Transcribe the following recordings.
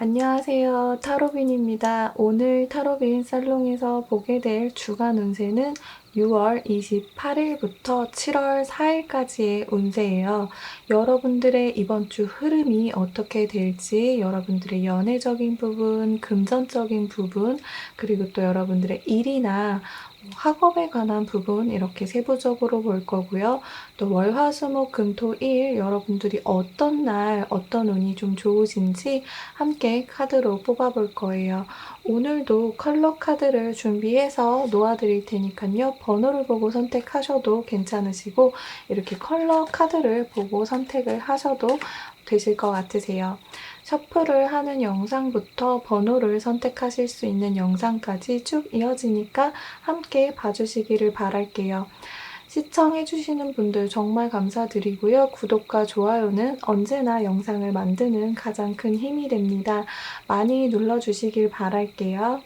안녕하세요. 타로빈입니다. 오늘 타로빈 살롱에서 보게 될 주간 운세는 6월 28일부터 7월 4일까지의 운세예요. 여러분들의 이번 주 흐름이 어떻게 될지, 여러분들의 연애적인 부분, 금전적인 부분, 그리고 또 여러분들의 일이나 학업에 관한 부분 이렇게 세부적으로 볼 거고요. 또 월, 화, 수, 목, 금, 토, 일 여러분들이 어떤 날 어떤 운이 좀 좋으신지 함께 카드로 뽑아볼 거예요. 오늘도 컬러 카드를 준비해서 놓아드릴 테니까요. 번호를 보고 선택하셔도 괜찮으시고 이렇게 컬러 카드를 보고 선택을 하셔도 되실 것 같으세요. 셔플을 하는 영상부터 번호를 선택하실 수 있는 영상까지 쭉 이어지니까 함께 봐주시기를 바랄게요. 시청해주시는 분들 정말 감사드리고요. 구독과 좋아요는 언제나 영상을 만드는 가장 큰 힘이 됩니다. 많이 눌러주시길 바랄게요.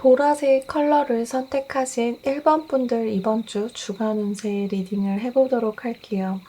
보라색 컬러를 선택하신 1번 분들 이번 주 주간 운세 리딩을 해보도록 할게요.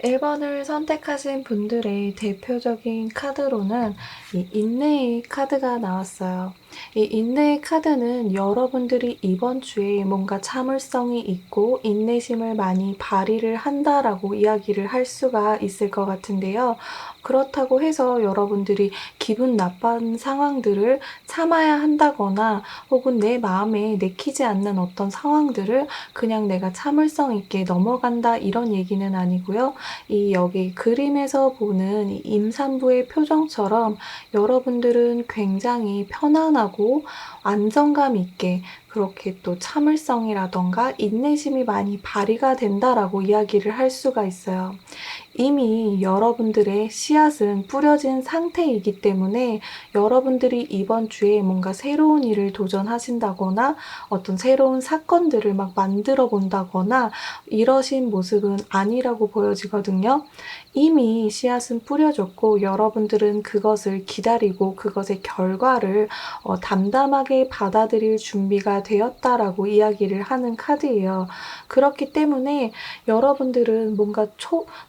1번을 선택하신 분들의 대표적인 카드로는 이 인내의 카드가 나왔어요. 이 인내의 카드는 여러분들이 이번 주에 뭔가 참을성이 있고 인내심을 많이 발휘를 한다라고 이야기를 할 수가 있을 것 같은데요. 그렇다고 해서 여러분들이 기분 나쁜 상황들을 참아야 한다거나 혹은 내 마음에 내키지 않는 어떤 상황들을 그냥 내가 참을성 있게 넘어간다 이런 얘기는 아니고요. 이 여기 그림에서 보는 이 임산부의 표정처럼 여러분들은 굉장히 편안하고 안정감 있게 그렇게 또 참을성이라던가 인내심이 많이 발휘가 된다라고 이야기를 할 수가 있어요. 이미 여러분들의 씨앗은 뿌려진 상태이기 때문에 여러분들이 이번 주에 뭔가 새로운 일을 도전하신다거나 어떤 새로운 사건들을 막 만들어 본다거나 이러신 모습은 아니라고 보여지거든요. 이미 씨앗은 뿌려졌고 여러분들은 그것을 기다리고 그것의 결과를 담담하게 받아들일 준비가 되었다라고 이야기를 하는 카드예요. 그렇기 때문에 여러분들은 뭔가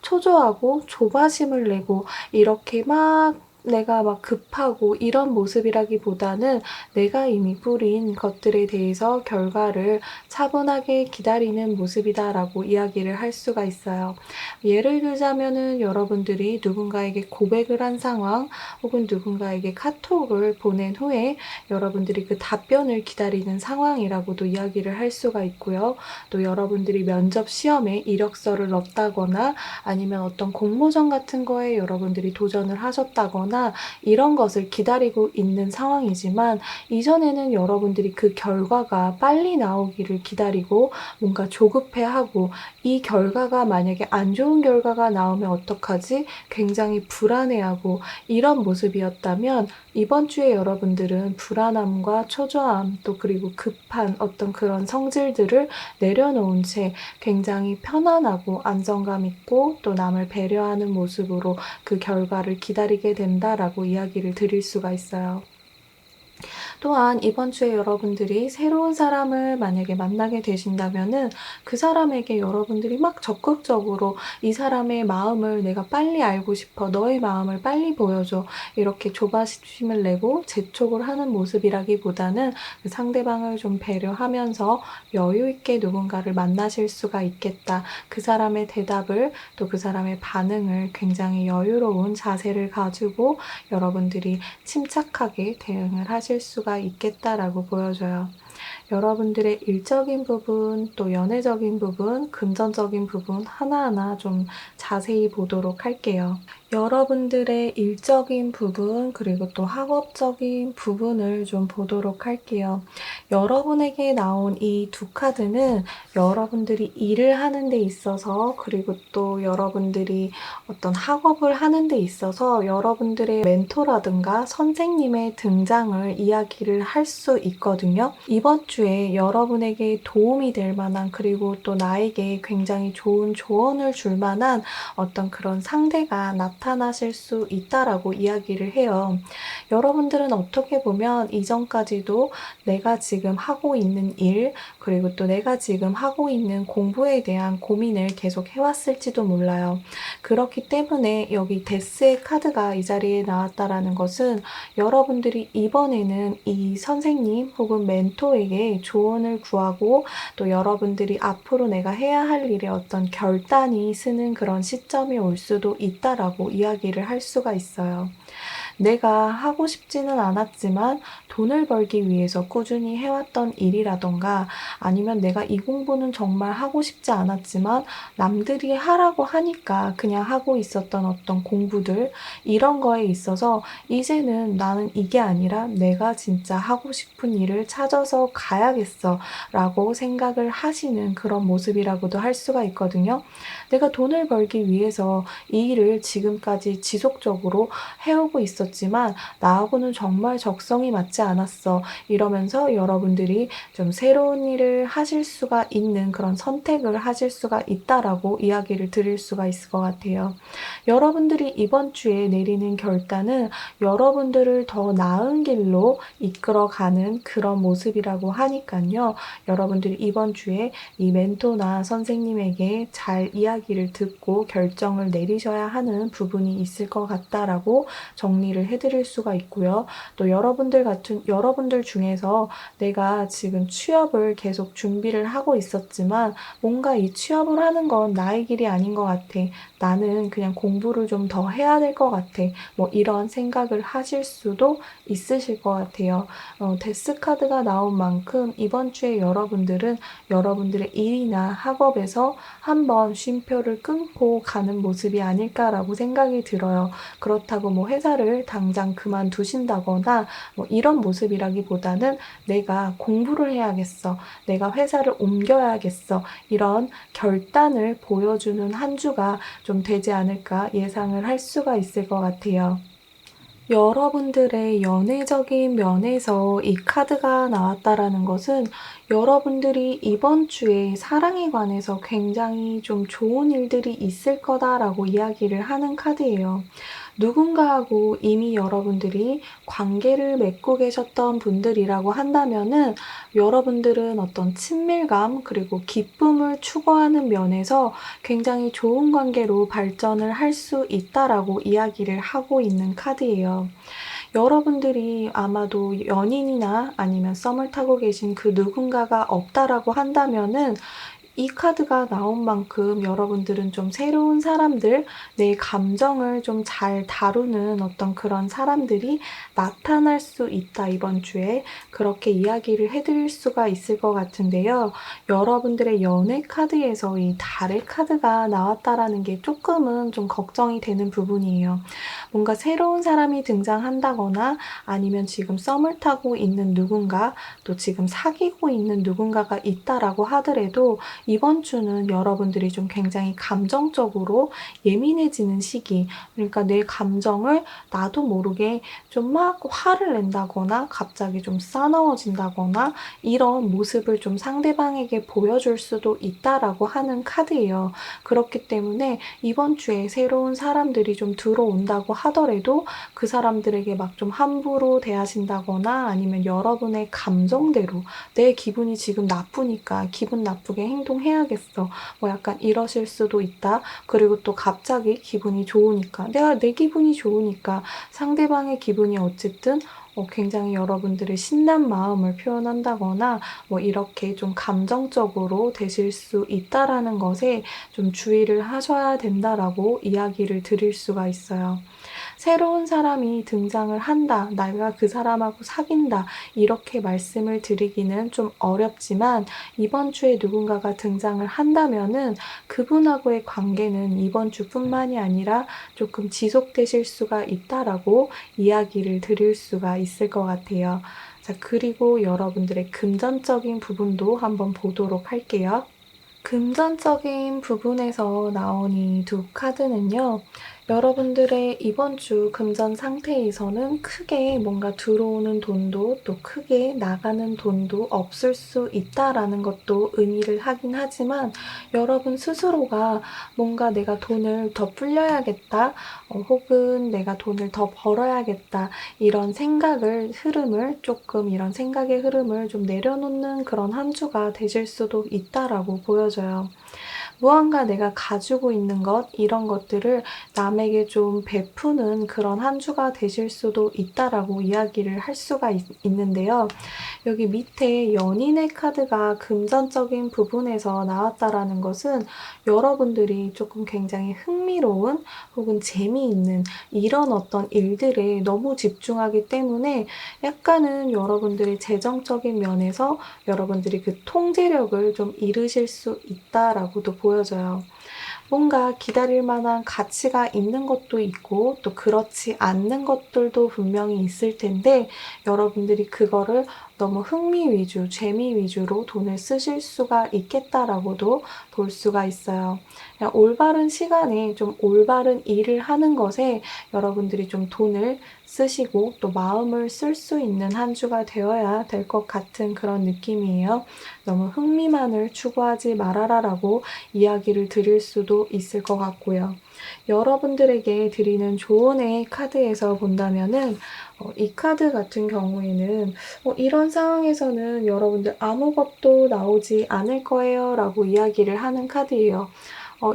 초조하고 조바심을 내고 이렇게 막 내가 막 급하고 이런 모습이라기보다는 내가 이미 뿌린 것들에 대해서 결과를 차분하게 기다리는 모습이다라고 이야기를 할 수가 있어요. 예를 들자면은 여러분들이 누군가에게 고백을 한 상황 혹은 누군가에게 카톡을 보낸 후에 여러분들이 그 답변을 기다리는 상황이라고도 이야기를 할 수가 있고요. 또 여러분들이 면접 시험에 이력서를 넣었다거나 아니면 어떤 공모전 같은 거에 여러분들이 도전을 하셨다거나 이런 것을 기다리고 있는 상황이지만 이전에는 여러분들이 그 결과가 빨리 나오기를 기다리고 뭔가 조급해하고 이 결과가 만약에 안 좋은 결과가 나오면 어떡하지? 굉장히 불안해하고 이런 모습이었다면 이번 주에 여러분들은 불안함과 초조함 또 그리고 급한 어떤 그런 성질들을 내려놓은 채 굉장히 편안하고 안정감 있고 또 남을 배려하는 모습으로 그 결과를 기다리게 된다라고 이야기를 드릴 수가 있어요. 또한 이번 주에 여러분들이 새로운 사람을 만약에 만나게 되신다면은 그 사람에게 여러분들이 막 적극적으로 이 사람의 마음을 내가 빨리 알고 싶어. 너의 마음을 빨리 보여줘. 이렇게 조바심을 내고 재촉을 하는 모습이라기보다는 그 상대방을 좀 배려하면서 여유 있게 누군가를 만나실 수가 있겠다. 그 사람의 대답을 또 그 사람의 반응을 굉장히 여유로운 자세를 가지고 여러분들이 침착하게 대응을 하실 수가 있겠다라고 보여져요. 여러분들의 일적인 부분, 또 연애적인 부분, 금전적인 부분 하나하나 좀 자세히 보도록 할게요. 여러분들의 일적인 부분, 그리고 또 학업적인 부분을 좀 보도록 할게요. 여러분에게 나온 이 두 카드는 여러분들이 일을 하는 데 있어서, 그리고 또 여러분들이 어떤 학업을 하는 데 있어서 여러분들의 멘토라든가 선생님의 등장을 이야기를 할 수 있거든요. 이번 주에 여러분에게 도움이 될 만한 그리고 또 나에게 굉장히 좋은 조언을 줄 만한 어떤 그런 상대가 나타나실 수 있다라고 이야기를 해요. 여러분들은 어떻게 보면 이전까지도 내가 지금 하고 있는 일, 그리고 또 내가 지금 하고 있는 공부에 대한 고민을 계속 해왔을지도 몰라요. 그렇기 때문에 여기 데스의 카드가 이 자리에 나왔다라는 것은 여러분들이 이번에는 이 선생님 혹은 멘토에게 조언을 구하고 또 여러분들이 앞으로 내가 해야 할 일에 어떤 결단이 서는 그런 시점이 올 수도 있다라고 이야기를 할 수가 있어요. 내가 하고 싶지는 않았지만 돈을 벌기 위해서 꾸준히 해왔던 일이라던가 아니면 내가 이 공부는 정말 하고 싶지 않았지만 남들이 하라고 하니까 그냥 하고 있었던 어떤 공부들 이런 거에 있어서 이제는 나는 이게 아니라 내가 진짜 하고 싶은 일을 찾아서 가야겠어 라고 생각을 하시는 그런 모습이라고도 할 수가 있거든요. 내가 돈을 벌기 위해서 이 일을 지금까지 지속적으로 해오고 있었지만 나하고는 정말 적성이 맞지 않았어. 이러면서 여러분들이 좀 새로운 일을 하실 수가 있는 그런 선택을 하실 수가 있다라고 이야기를 드릴 수가 있을 것 같아요. 여러분들이 이번 주에 내리는 결단은 여러분들을 더 나은 길로 이끌어가는 그런 모습이라고 하니까요. 여러분들이 이번 주에 이 멘토나 선생님에게 잘 이야기를 듣고 결정을 내리셔야 하는 부분이 있을 것 같다라고 정리를 해드릴 수가 있고요. 또 여러분들 같은 여러분들 중에서 내가 지금 취업을 계속 준비를 하고 있었지만 뭔가 이 취업을 하는 건 나의 길이 아닌 것 같아. 나는 그냥 공부를 좀 더 해야 될 것 같아. 뭐 이런 생각을 하실 수도 있으실 것 같아요. 데스카드가 나온 만큼 이번 주에 여러분들은 여러분들의 일이나 학업에서 한번 쉼표를 끊고 가는 모습이 아닐까라고 생각이 들어요. 그렇다고 뭐 회사를 당장 그만두신다거나 뭐 이런 모습이라기보다는 내가 공부를 해야겠어. 내가 회사를 옮겨야겠어. 이런 결단을 보여주는 한 주가 좀 되지 않을까 예상을 할 수가 있을 것 같아요. 여러분들의 연애적인 면에서 이 카드가 나왔다라는 것은 여러분들이 이번 주에 사랑에 관해서 굉장히 좀 좋은 일들이 있을 거다라고 이야기를 하는 카드예요. 누군가하고 이미 여러분들이 관계를 맺고 계셨던 분들이라고 한다면은 여러분들은 어떤 친밀감 그리고 기쁨을 추구하는 면에서 굉장히 좋은 관계로 발전을 할 수 있다라고 이야기를 하고 있는 카드예요. 여러분들이 아마도 연인이나 아니면 썸을 타고 계신 그 누군가가 없다라고 한다면은 이 카드가 나온 만큼 여러분들은 좀 새로운 사람들, 내 감정을 좀 잘 다루는 어떤 그런 사람들이 나타날 수 있다, 이번 주에. 그렇게 이야기를 해드릴 수가 있을 것 같은데요. 여러분들의 연애 카드에서 이 달의 카드가 나왔다라는 게 조금은 좀 걱정이 되는 부분이에요. 뭔가 새로운 사람이 등장한다거나 아니면 지금 썸을 타고 있는 누군가, 또 지금 사귀고 있는 누군가가 있다라고 하더라도 이번 주는 여러분들이 좀 굉장히 감정적으로 예민해지는 시기, 그러니까 내 감정을 나도 모르게 좀 막 화를 낸다거나 갑자기 좀 싸나워진다거나 이런 모습을 좀 상대방에게 보여줄 수도 있다라고 하는 카드예요. 그렇기 때문에 이번 주에 새로운 사람들이 좀 들어온다고 하더라도 그 사람들에게 막 좀 함부로 대하신다거나 아니면 여러분의 감정대로 내 기분이 지금 나쁘니까 기분 나쁘게 행동해야겠어. 뭐 약간 이러실 수도 있다. 그리고 또 갑자기 기분이 좋으니까 내 기분이 좋으니까 상대방의 기분이 어쨌든 굉장히 여러분들의 신난 마음을 표현한다거나 뭐 이렇게 좀 감정적으로 되실 수 있다라는 것에 좀 주의를 하셔야 된다라고 이야기를 드릴 수가 있어요. 새로운 사람이 등장을 한다. 내가 그 사람하고 사귄다. 이렇게 말씀을 드리기는 좀 어렵지만 이번 주에 누군가가 등장을 한다면은 그분하고의 관계는 이번 주뿐만이 아니라 조금 지속되실 수가 있다라고 이야기를 드릴 수가 있을 것 같아요. 자, 그리고 여러분들의 금전적인 부분도 한번 보도록 할게요. 금전적인 부분에서 나온 이 두 카드는요. 여러분들의 이번 주 금전 상태에서는 크게 뭔가 들어오는 돈도 또 크게 나가는 돈도 없을 수 있다라는 것도 의미를 하긴 하지만 여러분 스스로가 뭔가 내가 돈을 더 불려야겠다, 혹은 내가 돈을 더 벌어야겠다, 이런 이런 생각의 흐름을 좀 내려놓는 그런 한 주가 되실 수도 있다라고 보여져요. 무언가 내가 가지고 있는 것, 이런 것들을 남에게 좀 베푸는 그런 한 주가 되실 수도 있다라고 이야기를 할 수가 있는데요. 여기 밑에 연인의 카드가 금전적인 부분에서 나왔다라는 것은 여러분들이 조금 굉장히 흥미로운 혹은 재미있는 이런 어떤 일들에 너무 집중하기 때문에 약간은 여러분들이 재정적인 면에서 여러분들이 그 통제력을 좀 잃으실 수 있다라고도 보여져요. 뭔가 기다릴 만한 가치가 있는 것도 있고 또 그렇지 않는 것들도 분명히 있을 텐데 여러분들이 그거를 너무 흥미 위주, 재미 위주로 돈을 쓰실 수가 있겠다라고도 볼 수가 있어요. 그냥 올바른 시간에 좀 올바른 일을 하는 것에 여러분들이 좀 돈을 쓰시고 또 마음을 쓸 수 있는 한 주가 되어야 될 것 같은 그런 느낌이에요. 너무 흥미만을 추구하지 말아라라고 이야기를 드릴 수도 있을 것 같고요. 여러분들에게 드리는 조언의 카드에서 본다면은 이 카드 같은 경우에는 이런 상황에서는 여러분들 아무것도 나오지 않을 거예요 라고 이야기를 하는 카드예요.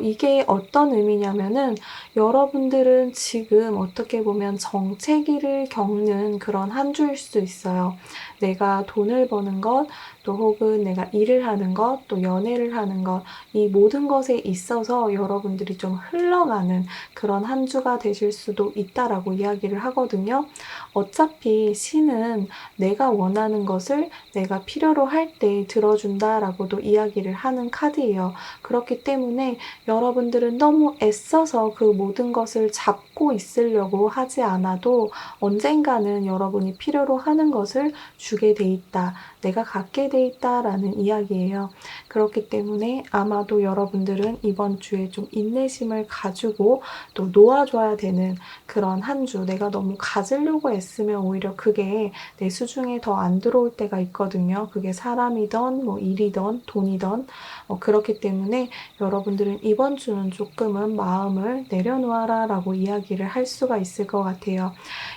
이게 어떤 의미냐면은 여러분들은 지금 어떻게 보면 정체기를 겪는 그런 한 주일 수 있어요. 내가 돈을 버는 것, 또 혹은 내가 일을 하는 것, 또 연애를 하는 것, 이 모든 것에 있어서 여러분들이 좀 흘러가는 그런 한 주가 되실 수도 있다라고 이야기를 하거든요. 어차피 신은 내가 원하는 것을 내가 필요로 할 때 들어준다라고도 이야기를 하는 카드예요. 그렇기 때문에 여러분들은 너무 애써서 그 모든 것을 잡고 있으려고 하지 않아도 언젠가는 여러분이 필요로 하는 것을 주게 돼 있다. 내가 갖게 돼 있다라는 이야기예요. 그렇기 때문에 아마도 여러분들은 이번 주에 좀 인내심을 가지고 또 놓아줘야 되는 그런 한 주, 내가 너무 가지려고 애쓰면 오히려 그게 내 수중에 더 안 들어올 때가 있거든요. 그게 사람이든 뭐 일이든 돈이든 그렇기 때문에 여러분들은 이번 주는 조금은 마음을 내려놓아라 라고 이야기를 할 수가 있을 것 같아요.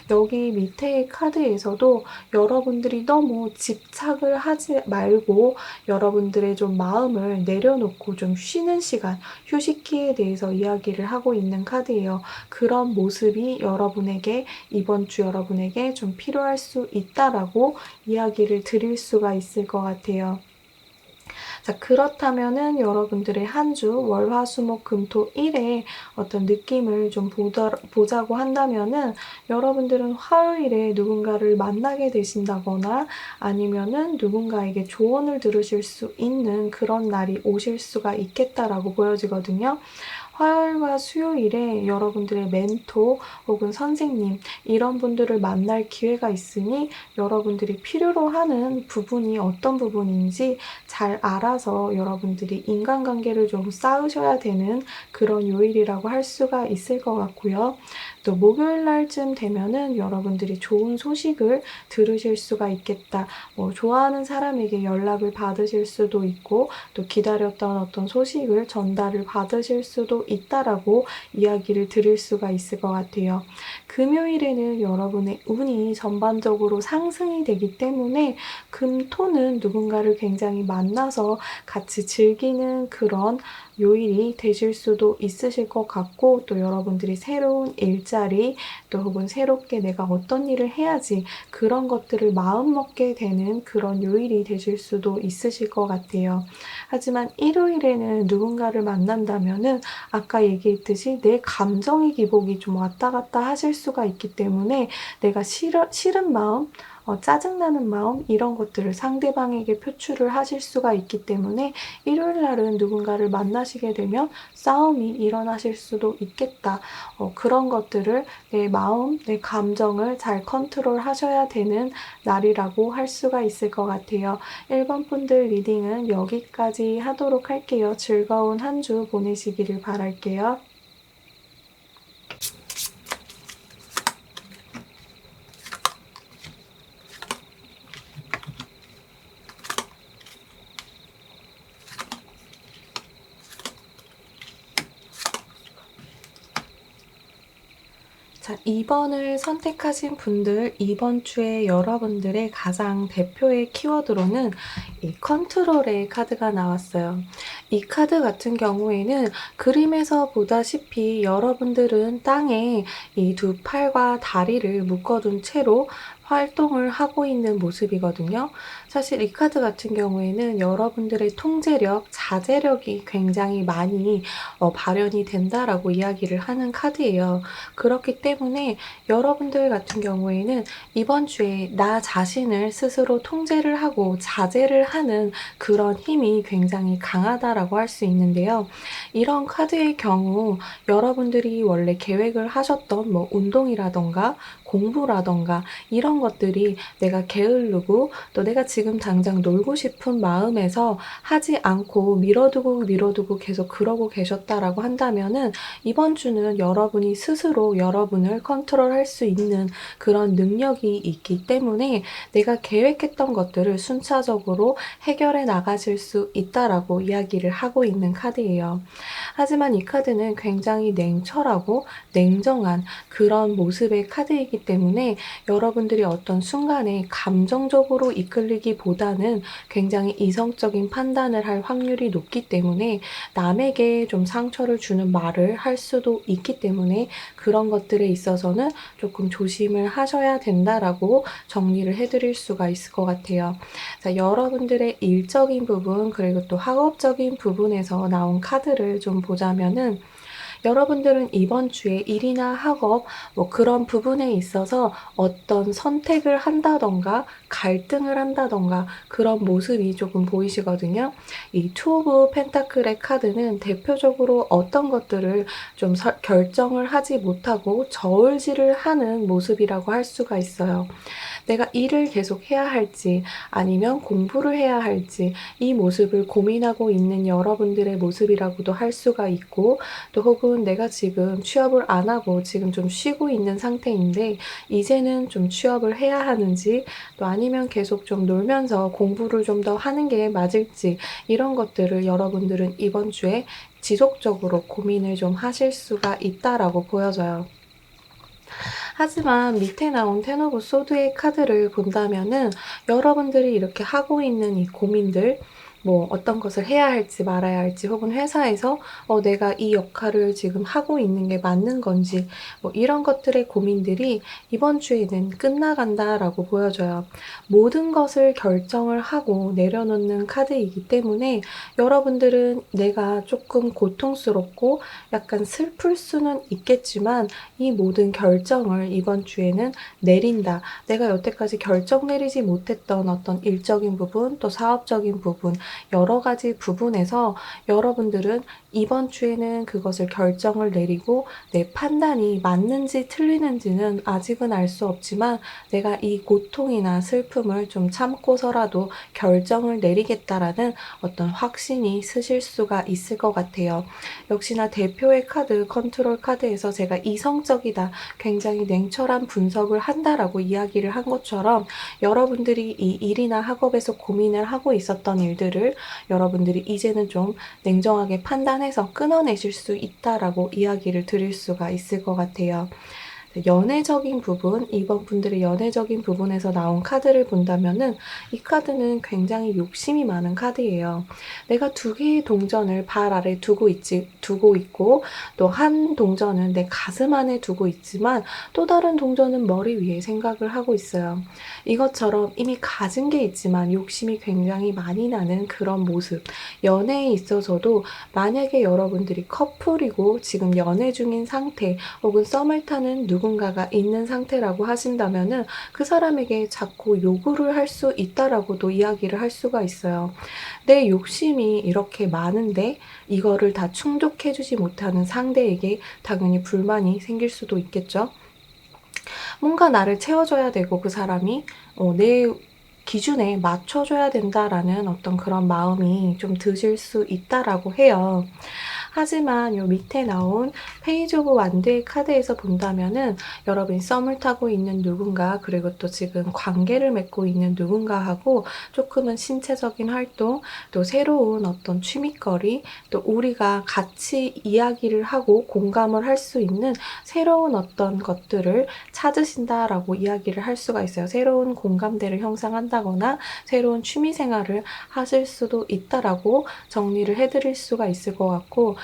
여기 밑에 카드에서도 여러분들이 너무 집착을 하지 말고 여러분들의 좀 마음을 내려놓고 좀 쉬는 시간, 휴식기에 대해서 이야기를 하고 있는 카드예요. 그런 모습이 여러분에게 이번 주 여러분에게 좀 필요할 수 있다라고 이야기를 드릴 수가 있을 것 같아요. 자, 그렇다면은 여러분들의 한 주 월화수목금토 1의 어떤 느낌을 좀 보자고 한다면은 여러분들은 화요일에 누군가를 만나게 되신다거나 아니면은 누군가에게 조언을 들으실 수 있는 그런 날이 오실 수가 있겠다라고 보여지거든요. 화요일과 수요일에 여러분들의 멘토 혹은 선생님 이런 분들을 만날 기회가 있으니 여러분들이 필요로 하는 부분이 어떤 부분인지 잘 알아서 여러분들이 인간관계를 좀 쌓으셔야 되는 그런 요일이라고 할 수가 있을 것 같고요. 또 목요일 날쯤 되면은 여러분들이 좋은 소식을 들으실 수가 있겠다. 뭐 좋아하는 사람에게 연락을 받으실 수도 있고 또 기다렸던 어떤 소식을 전달을 받으실 수도 있다라고 이야기를 드릴 수가 있을 것 같아요. 금요일에는 여러분의 운이 전반적으로 상승이 되기 때문에 금토는 누군가를 굉장히 만나서 같이 즐기는 그런 요일이 되실 수도 있으실 것 같고 또 여러분들이 새로운 일자리 또 혹은 새롭게 내가 어떤 일을 해야지 그런 것들을 마음먹게 되는 그런 요일이 되실 수도 있으실 것 같아요. 하지만 일요일에는 누군가를 만난다면은 아까 얘기했듯이 내 감정의 기복이 좀 왔다 갔다 하실 수가 있기 때문에 내가 싫은 마음 짜증나는 마음 이런 것들을 상대방에게 표출을 하실 수가 있기 때문에 일요일 날은 누군가를 만나시게 되면 싸움이 일어나실 수도 있겠다. 그런 것들을 내 마음, 내 감정을 잘 컨트롤 하셔야 되는 날이라고 할 수가 있을 것 같아요. 1번 분들 리딩은 여기까지 하도록 할게요. 즐거운 한 주 보내시기를 바랄게요. 자, 2번을 선택하신 분들, 이번 주에 여러분들의 가장 대표의 키워드로는 이 컨트롤의 카드가 나왔어요. 이 카드 같은 경우에는 그림에서 보다시피 여러분들은 땅에 이 두 팔과 다리를 묶어둔 채로 활동을 하고 있는 모습이거든요. 사실 이 카드 같은 경우에는 여러분들의 통제력, 자제력이 굉장히 많이 발현이 된다라고 이야기를 하는 카드예요. 그렇기 때문에 여러분들 같은 경우에는 이번 주에 나 자신을 스스로 통제를 하고 자제를 하는 그런 힘이 굉장히 강하다라고 할 수 있는데요. 이런 카드의 경우 여러분들이 원래 계획을 하셨던 뭐 운동이라던가 공부라던가 이런 것들이 내가 게으르고 또 내가 지금 당장 놀고 싶은 마음에서 하지 않고 미뤄두고 계속 그러고 계셨다라고 한다면은 이번 주는 여러분이 스스로 여러분을 컨트롤할 수 있는 그런 능력이 있기 때문에 내가 계획했던 것들을 순차적으로 해결해 나가실 수 있다라고 이야기를 하고 있는 카드예요. 하지만 이 카드는 굉장히 냉철하고 냉정한 그런 모습의 카드이기 카드이기 때문에 여러분들이 어떤 순간에 감정적으로 이끌리기보다는 굉장히 이성적인 판단을 할 확률이 높기 때문에 남에게 좀 상처를 주는 말을 할 수도 있기 때문에 그런 것들에 있어서는 조금 조심을 하셔야 된다라고 정리를 해드릴 수가 있을 것 같아요. 자, 여러분들의 일적인 부분 그리고 또 학업적인 부분에서 나온 카드를 좀 보자면은 여러분들은 이번 주에 일이나 학업 뭐 그런 부분에 있어서 어떤 선택을 한다든가 갈등을 한다든가 그런 모습이 조금 보이시거든요. 이 투 오브 펜타클의 카드는 대표적으로 어떤 것들을 좀 결정을 하지 못하고 저울질을 하는 모습이라고 할 수가 있어요. 내가 일을 계속 해야 할지 아니면 공부를 해야 할지 이 모습을 고민하고 있는 여러분들의 모습이라고도 할 수가 있고 또 혹은 내가 지금 취업을 안 하고 지금 좀 쉬고 있는 상태인데 이제는 좀 취업을 해야 하는지 또 아니면 계속 좀 놀면서 공부를 좀 더 하는 게 맞을지 이런 것들을 여러분들은 이번 주에 지속적으로 고민을 좀 하실 수가 있다라고 보여져요. 하지만 밑에 나온 텐 오브 소드의 카드를 본다면은 여러분들이 이렇게 하고 있는 이 고민들 뭐 어떤 것을 해야 할지 말아야 할지 혹은 회사에서 내가 이 역할을 지금 하고 있는 게 맞는 건지 뭐 이런 것들의 고민들이 이번 주에는 끝나간다라고 보여져요. 모든 것을 결정을 하고 내려놓는 카드이기 때문에 여러분들은 내가 조금 고통스럽고 약간 슬플 수는 있겠지만 이 모든 결정을 이번 주에는 내린다. 내가 여태까지 결정 내리지 못했던 어떤 일적인 부분, 또 사업적인 부분, 여러 가지 부분에서 여러분들은 이번 주에는 그것을 결정을 내리고 내 판단이 맞는지 틀리는지는 아직은 알 수 없지만 내가 이 고통이나 슬픔을 좀 참고서라도 결정을 내리겠다라는 어떤 확신이 쓰실 수가 있을 것 같아요. 역시나 대표의 카드, 컨트롤 카드에서 제가 이성적이다, 굉장히 냉철한 분석을 한다라고 이야기를 한 것처럼 여러분들이 이 일이나 학업에서 고민을 하고 있었던 일들을 여러분들이 이제는 좀 냉정하게 판단해서 끊어내실 수 있다라고 이야기를 드릴 수가 있을 것 같아요. 연애적인 부분, 이번 분들의 연애적인 부분에서 나온 카드를 본다면은 이 카드는 굉장히 욕심이 많은 카드예요. 내가 두 개의 동전을 발 아래 두고 있고 또 한 동전은 내 가슴 안에 두고 있지만 또 다른 동전은 머리 위에 생각을 하고 있어요. 이것처럼 이미 가진 게 있지만 욕심이 굉장히 많이 나는 그런 모습. 연애에 있어서도 만약에 여러분들이 커플이고 지금 연애 중인 상태 혹은 썸을 타는 누군가가 있는 상태라고 하신다면은 그 사람에게 자꾸 요구를 할 수 있다라고도 이야기를 할 수가 있어요. 내 욕심이 이렇게 많은데 이거를 다 충족해 주지 못하는 상대에게 당연히 불만이 생길 수도 있겠죠. 뭔가 나를 채워줘야 되고 그 사람이 내 기준에 맞춰줘야 된다라는 어떤 그런 마음이 좀 드실 수 있다라고 해요. 하지만 요 밑에 나온 페이지 오브 완드의 카드에서 본다면은 여러분이 썸을 타고 있는 누군가 그리고 또 지금 관계를 맺고 있는 누군가하고 조금은 신체적인 활동 또 새로운 어떤 취미거리 또 우리가 같이 이야기를 하고 공감을 할 수 있는 새로운 어떤 것들을 찾으신다라고 이야기를 할 수가 있어요. 새로운 공감대를 형성한다거나 새로운 취미 생활을 하실 수도 있다라고 정리를 해드릴 수가 있을 것 같고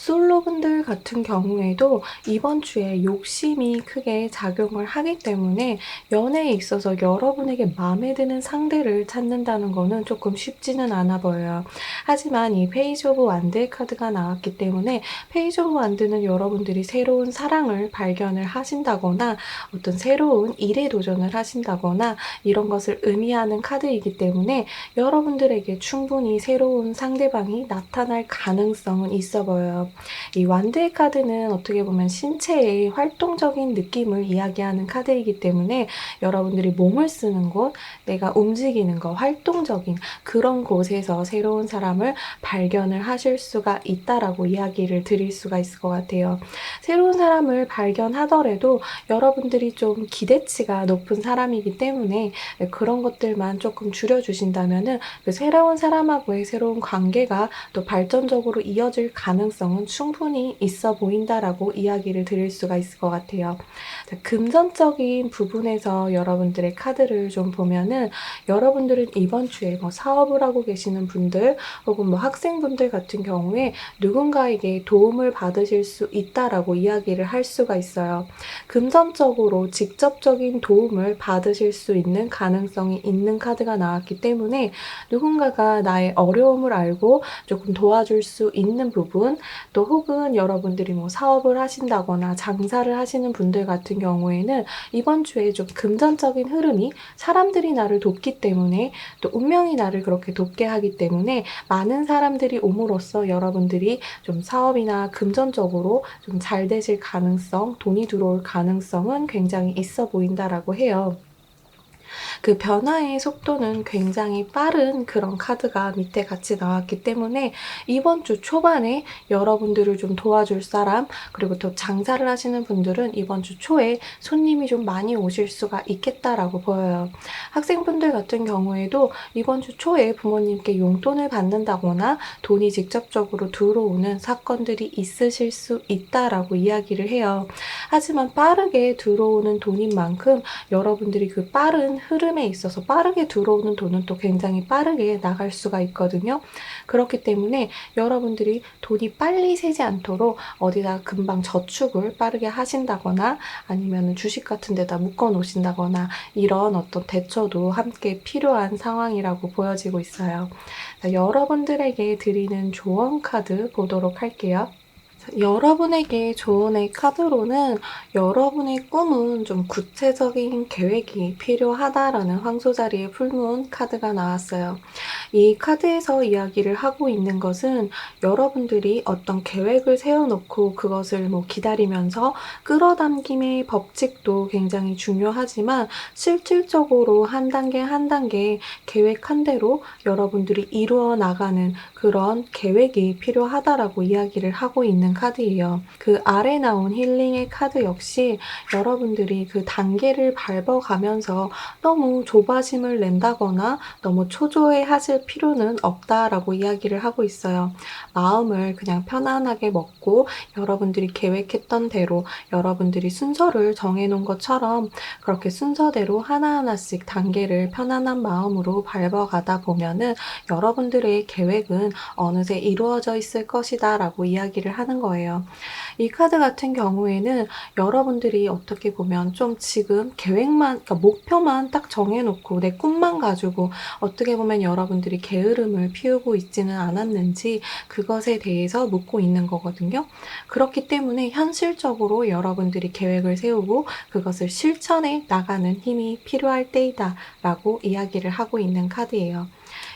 솔로분들 같은 경우에도 이번 주에 욕심이 크게 작용을 하기 때문에 연애에 있어서 여러분에게 마음에 드는 상대를 찾는다는 거는 조금 쉽지는 않아 보여요. 하지만 이 페이지 오브 완드의 카드가 나왔기 때문에 페이지 오브 완드는 여러분들이 새로운 사랑을 발견을 하신다거나 어떤 새로운 일에 도전을 하신다거나 이런 것을 의미하는 카드이기 때문에 여러분들에게 충분히 새로운 상대방이 나타날 가능성은 있어 보여요. 이 완드의 카드는 어떻게 보면 신체의 활동적인 느낌을 이야기하는 카드이기 때문에 여러분들이 몸을 쓰는 곳, 내가 움직이는 것, 활동적인 그런 곳에서 새로운 사람을 발견을 하실 수가 있다라고 이야기를 드릴 수가 있을 것 같아요. 새로운 사람을 발견하더라도 여러분들이 좀 기대치가 높은 사람이기 때문에 그런 것들만 조금 줄여주신다면은 그 새로운 사람하고의 새로운 관계가 또 발전적으로 이어질 가능성은 가능성은 충분히 있어 보인다라고 이야기를 드릴 수가 있을 것 같아요. 자, 금전적인 부분에서 여러분들의 카드를 좀 보면은 여러분들은 이번 주에 뭐 사업을 하고 계시는 분들 혹은 뭐 학생분들 같은 경우에 누군가에게 도움을 받으실 수 있다라고 이야기를 할 수가 있어요. 금전적으로 직접적인 도움을 받으실 수 있는 가능성이 있는 카드가 나왔기 때문에 누군가가 나의 어려움을 알고 조금 도와줄 수 있는 부분, 또 혹은 여러분들이 뭐 사업을 하신다거나 장사를 하시는 분들 같은 경우에는 이번 주에 좀 금전적인 흐름이 사람들이 나를 돕기 때문에 또 운명이 나를 그렇게 돕게 하기 때문에 많은 사람들이 옴으로써 여러분들이 좀 사업이나 금전적으로 좀 잘 되실 가능성, 돈이 들어올 가능성은 굉장히 있어 보인다라고 해요. 그 변화의 속도는 굉장히 빠른 그런 카드가 밑에 같이 나왔기 때문에 이번 주 초반에 여러분들을 좀 도와줄 사람, 그리고 또 장사를 하시는 분들은 이번 주 초에 손님이 좀 많이 오실 수가 있겠다라고 보여요. 학생분들 같은 경우에도 이번 주 초에 부모님께 용돈을 받는다거나 돈이 직접적으로 들어오는 사건들이 있으실 수 있다라고 이야기를 해요. 하지만 빠르게 들어오는 돈인 만큼 여러분들이 그 빠른 흐름에 있어서 빠르게 들어오는 돈은 또 굉장히 빠르게 나갈 수가 있거든요. 그렇기 때문에 여러분들이 돈이 빨리 새지 않도록 어디다 금방 저축을 빠르게 하신다거나 아니면 주식 같은 데다 묶어 놓으신다거나 이런 어떤 대처도 함께 필요한 상황이라고 보여지고 있어요. 자, 여러분들에게 드리는 조언 카드 보도록 할게요. 여러분에게 조언의 카드로는 여러분의 꿈은 좀 구체적인 계획이 필요하다라는 황소자리의 풀문 카드가 나왔어요. 이 카드에서 이야기를 하고 있는 것은 여러분들이 어떤 계획을 세워놓고 그것을 뭐 기다리면서 끌어당김의 법칙도 굉장히 중요하지만 실질적으로 한 단계 한 단계 계획한 대로 여러분들이 이루어 나가는 그런 계획이 필요하다라고 이야기를 하고 있는 카드예요. 그 아래 나온 힐링의 카드 역시 여러분들이 그 단계를 밟아가면서 너무 조바심을 낸다거나 너무 초조해 하실 필요는 없다라고 이야기를 하고 있어요. 마음을 그냥 편안하게 먹고 여러분들이 계획했던 대로 여러분들이 순서를 정해놓은 것처럼 그렇게 순서대로 하나하나씩 단계를 편안한 마음으로 밟아가다 보면은 여러분들의 계획은 어느새 이루어져 있을 것이다 라고 이야기를 하는 거예요. 이 카드 같은 경우에는 여러분들이 어떻게 보면 좀 지금 계획만, 그러니까 목표만 딱 정해놓고 내 꿈만 가지고 어떻게 보면 여러분들이 게으름을 피우고 있지는 않았는지 그것에 대해서 묻고 있는 거거든요. 그렇기 때문에 현실적으로 여러분들이 계획을 세우고 그것을 실천해 나가는 힘이 필요할 때이다 라고 이야기를 하고 있는 카드예요.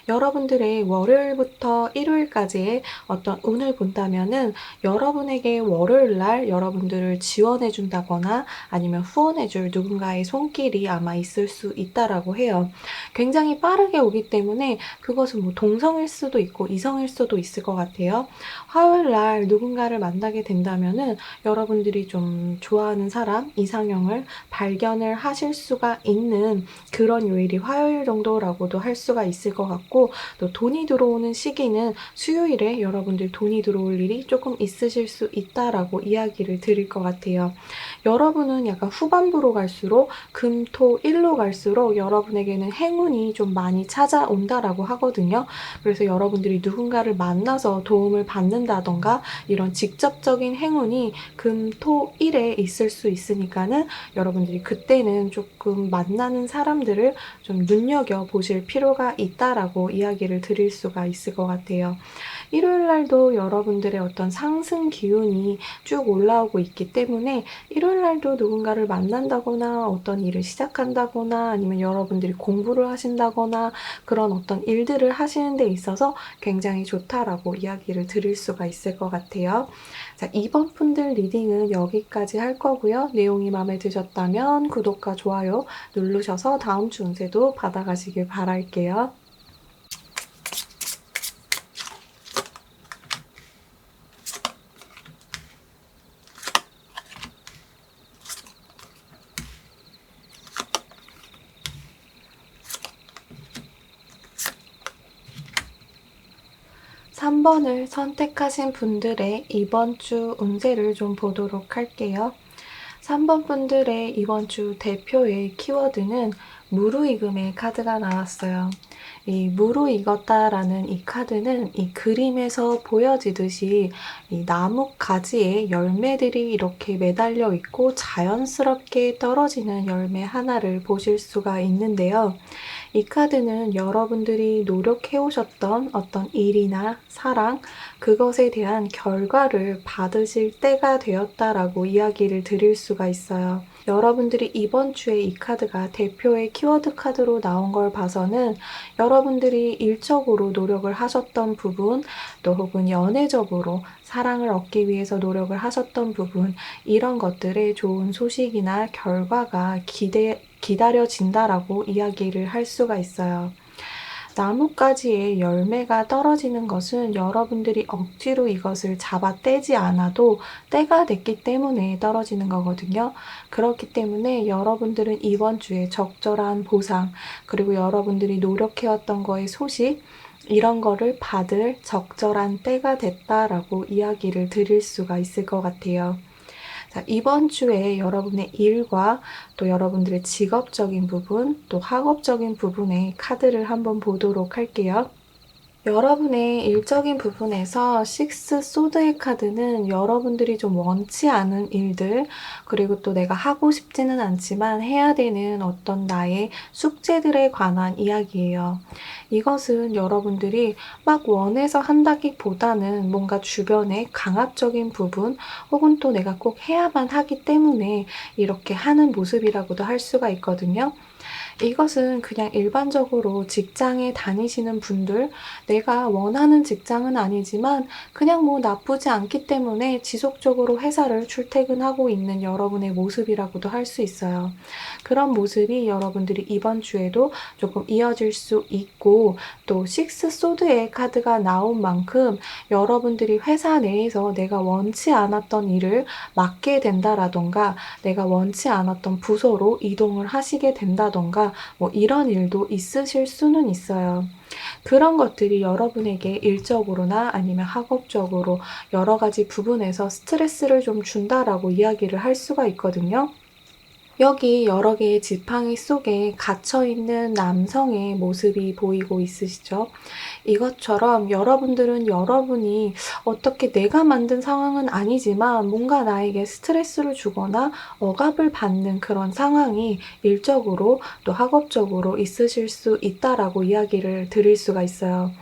여러분들의 월요일부터 일요일까지의 어떤 운을 본다면은 여러분에게 월요일 날 여러분들을 지원해 준다거나 아니면 후원해 줄 누군가의 손길이 아마 있을 수 있다라고 해요. 굉장히 빠르게 오기 때문에 그것은 뭐 동성일 수도 있고 이성일 수도 있을 것 같아요. 화요일 날 누군가를 만나게 된다면은 여러분들이 좀 좋아하는 사람, 이상형을 발견을 하실 수가 있는 그런 요일이 화요일 정도라고도 할 수가 있을 것 같고, 또 돈이 들어오는 시기는 수요일에 여러분들 돈이 들어올 일이 조금 있으실 수 있다라고 이야기를 드릴 것 같아요. 여러분은 약간 후반부로 갈수록 금, 토, 일로 갈수록 여러분에게는 행운이 좀 많이 찾아온다라고 하거든요. 그래서 여러분들이 누군가를 만나서 도움을 받는다던가 이런 직접적인 행운이 금, 토, 일에 있을 수 있으니까는 여러분들이 그때는 조금 만나는 사람들을 좀 눈여겨보실 필요가 있다라고 이야기를 드릴 수가 있을 것 같아요. 일요일 날도 여러분들의 어떤 상승 기운이 쭉 올라오고 있기 때문에 일요일 날도 누군가를 만난다거나 어떤 일을 시작한다거나 아니면 여러분들이 공부를 하신다거나 그런 어떤 일들을 하시는 데 있어서 굉장히 좋다라고 이야기를 드릴 수가 있을 것 같아요. 자, 이번 분들 리딩은 여기까지 할 거고요. 내용이 마음에 드셨다면 구독과 좋아요 누르셔서 다음 주 운세도 받아가시길 바랄게요. 3번을 선택하신 분들의 이번 주 운세를 좀 보도록 할게요. 3번 분들의 이번 주 대표의 키워드는 무르익음의 카드가 나왔어요. 이 무르익었다라는 이 카드는 이 그림에서 보여지듯이 이 나무 가지에 열매들이 이렇게 매달려 있고 자연스럽게 떨어지는 열매 하나를 보실 수가 있는데요. 이 카드는 여러분들이 노력해오셨던 어떤 일이나 사랑, 그것에 대한 결과를 받으실 때가 되었다라고 이야기를 드릴 수가 있어요. 여러분들이 이번 주에 이 카드가 대표의 키워드 카드로 나온 걸 봐서는 여러분들이 일적으로 노력을 하셨던 부분, 또 혹은 연애적으로 사랑을 얻기 위해서 노력을 하셨던 부분, 이런 것들의 좋은 소식이나 결과가 기다려진다라고 이야기를 할 수가 있어요. 나뭇가지에 열매가 떨어지는 것은 여러분들이 억지로 이것을 잡아 떼지 않아도 때가 됐기 때문에 떨어지는 거거든요. 그렇기 때문에 여러분들은 이번 주에 적절한 보상, 그리고 여러분들이 노력해왔던 거의 소식, 이런 거를 받을 적절한 때가 됐다라고 이야기를 드릴 수가 있을 것 같아요. 자, 이번 주에 여러분의 일과 또 여러분들의 직업적인 부분, 또 학업적인 부분의 카드를 한번 보도록 할게요. 여러분의 일적인 부분에서 식스 소드의 카드는 여러분들이 좀 원치 않은 일들, 그리고 또 내가 하고 싶지는 않지만 해야 되는 어떤 나의 숙제들에 관한 이야기예요. 이것은 여러분들이 막 원해서 한다기보다는 뭔가 주변의 강압적인 부분, 혹은 또 내가 꼭 해야만 하기 때문에 이렇게 하는 모습이라고도 할 수가 있거든요. 이것은 그냥 일반적으로 직장에 다니시는 분들, 내가 원하는 직장은 아니지만 그냥 뭐 나쁘지 않기 때문에 지속적으로 회사를 출퇴근하고 있는 여러분의 모습이라고도 할 수 있어요. 그런 모습이 여러분들이 이번 주에도 조금 이어질 수 있고, 또 식스 소드의 카드가 나온 만큼 여러분들이 회사 내에서 내가 원치 않았던 일을 맡게 된다라던가, 내가 원치 않았던 부서로 이동을 하시게 된다던가, 뭐 이런 일도 있으실 수는 있어요. 그런 것들이 여러분에게 일적으로나 아니면 학업적으로 여러 가지 부분에서 스트레스를 좀 준다라고 이야기를 할 수가 있거든요. 여기 여러 개의 지팡이 속에 갇혀있는 남성의 모습이 보이고 있으시죠? 이것처럼 여러분들은 여러분이 어떻게 내가 만든 상황은 아니지만 뭔가 나에게 스트레스를 주거나 억압을 받는 그런 상황이 일적으로 또 학업적으로 있으실 수 있다라고 이야기를 드릴 수가 있어요.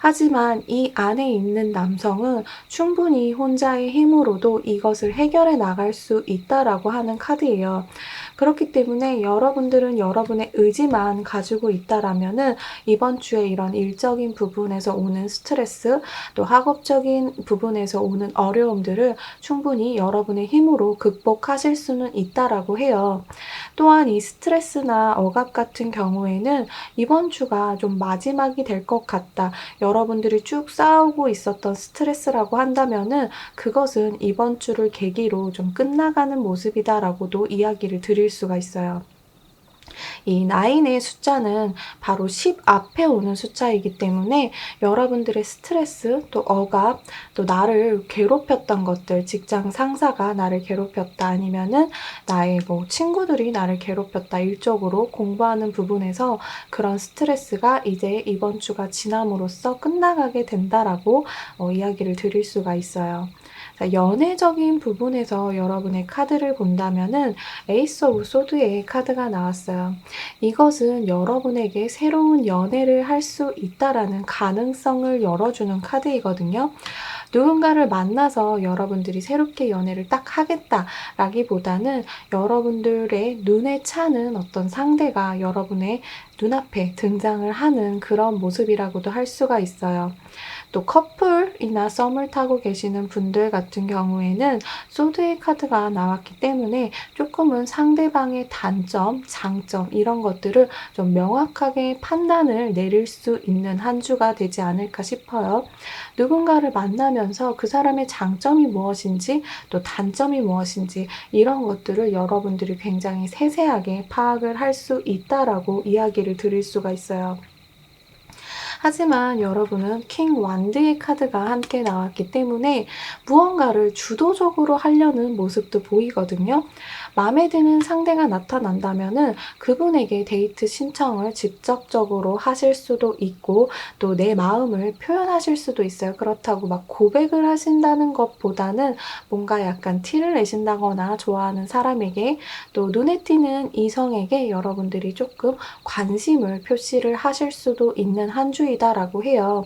하지만 이 안에 있는 남성은 충분히 혼자의 힘으로도 이것을 해결해 나갈 수 있다라고 하는 카드예요. 그렇기 때문에 여러분들은 여러분의 의지만 가지고 있다라면은 이번 주에 이런 일적인 부분에서 오는 스트레스, 또 학업적인 부분에서 오는 어려움들을 충분히 여러분의 힘으로 극복하실 수는 있다라고 해요. 또한 이 스트레스나 억압 같은 경우에는 이번 주가 좀 마지막이 될 것 같다. 여러분들이 쭉 쌓아오고 있었던 스트레스라고 한다면은 그것은 이번 주를 계기로 좀 끝나가는 모습이다라고도 이야기를 드릴 수가 있어요. 이 9의 숫자는 바로 10 앞에 오는 숫자이기 때문에 여러분들의 스트레스, 또 억압, 또 나를 괴롭혔던 것들, 직장 상사가 나를 괴롭혔다, 아니면은 나의 뭐 친구들이 나를 괴롭혔다, 일적으로 공부하는 부분에서 그런 스트레스가 이제 이번 주가 지남으로써 끝나가게 된다라고 이야기를 드릴 수가 있어요. 자, 연애적인 부분에서 여러분의 카드를 본다면은 에이스 오브 소드의 카드가 나왔어요. 이것은 여러분에게 새로운 연애를 할 수 있다라는 가능성을 열어주는 카드이거든요. 누군가를 만나서 여러분들이 새롭게 연애를 딱 하겠다라기보다는 여러분들의 눈에 차는 어떤 상대가 여러분의 눈앞에 등장을 하는 그런 모습이라고도 할 수가 있어요. 또 커플이나 썸을 타고 계시는 분들 같은 경우에는 소드의 카드가 나왔기 때문에 조금은 상대방의 단점, 장점 이런 것들을 좀 명확하게 판단을 내릴 수 있는 한 주가 되지 않을까 싶어요. 누군가를 만나면서 그 사람의 장점이 무엇인지, 또 단점이 무엇인지 이런 것들을 여러분들이 굉장히 세세하게 파악을 할 수 있다라고 이야기를 드릴 수가 있어요. 하지만 여러분은 킹 완드의 카드가 함께 나왔기 때문에 무언가를 주도적으로 하려는 모습도 보이거든요. 마음에 드는 상대가 나타난다면은 그분에게 데이트 신청을 직접적으로 하실 수도 있고 또 내 마음을 표현하실 수도 있어요. 그렇다고 막 고백을 하신다는 것보다는 뭔가 약간 티를 내신다거나 좋아하는 사람에게 또 눈에 띄는 이성에게 여러분들이 조금 관심을 표시를 하실 수도 있는 한 주이다라고 해요.